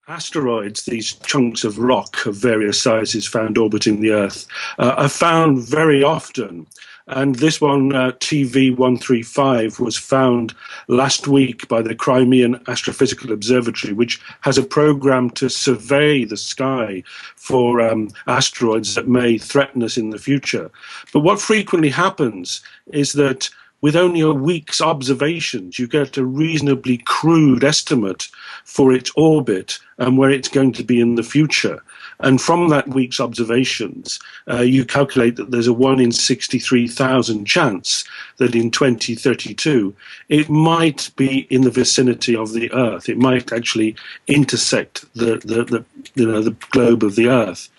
Asteroids, these chunks of rock of various sizes found orbiting the Earth, are found very often. And this one, TV-135, was found last week by the Crimean Astrophysical Observatory, which has a program to survey the sky for asteroids that may threaten us in the future. But what frequently happens is that with only a week's observations, you get a reasonably crude estimate for its orbit and where it's going to be in the future. And from that week's observations, you calculate that there's a 1 in 63,000 chance that in 2032 it might be in the vicinity of the Earth. It might actually intersect the globe of the Earth.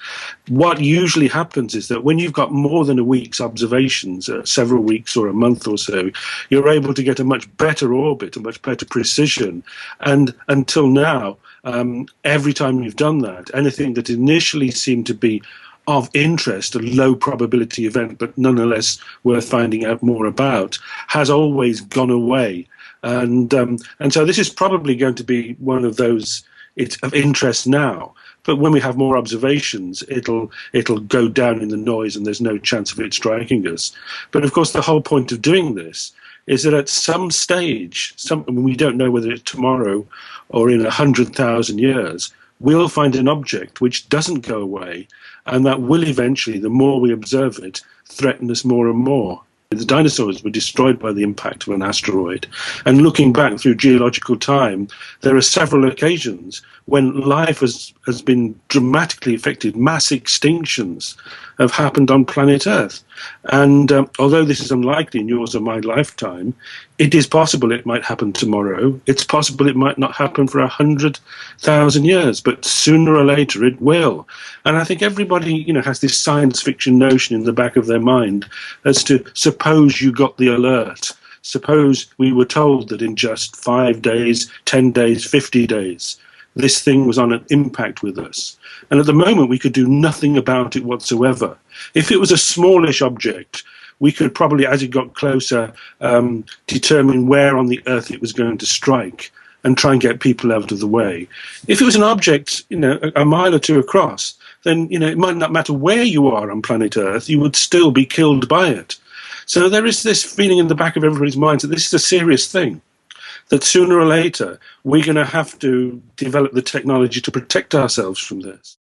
What usually happens is that when you've got more than a week's observations, several weeks or a month or so, you're able to get a much better orbit, a much better precision. And until now, every time you've done that, anything that initially seemed to be of interest, a low probability event, but nonetheless worth finding out more about, has always gone away. And so this is probably going to be one of those, it's of interest now. But when we have more observations, it'll go down in the noise and there's no chance of it striking us. But of course, the whole point of doing this is that at some stage, we don't know whether it's tomorrow or in 100,000 years, we'll find an object which doesn't go away, and that will eventually, the more we observe it, threaten us more and more. The dinosaurs were destroyed by the impact of an asteroid. And looking back through geological time, there are several occasions when life has been dramatically affected. Mass extinctions have happened on planet Earth. And although this is unlikely in yours or my lifetime, it is possible it might happen tomorrow. It's possible it might not happen for 100,000 years, but sooner or later it will. And I think everybody, has this science fiction notion in the back of their mind as to suppose you got the alert. Suppose we were told that in just 5 days, 10 days, 50 days, this thing was on an impact with us. And at the moment, we could do nothing about it whatsoever. If it was a smallish object, we could probably, as it got closer, determine where on the Earth it was going to strike and try and get people out of the way. If it was an object, a mile or two across, then, it might not matter where you are on planet Earth, you would still be killed by it. So there is this feeling in the back of everybody's minds that this is a serious thing, that sooner or later we're going to have to develop the technology to protect ourselves from this.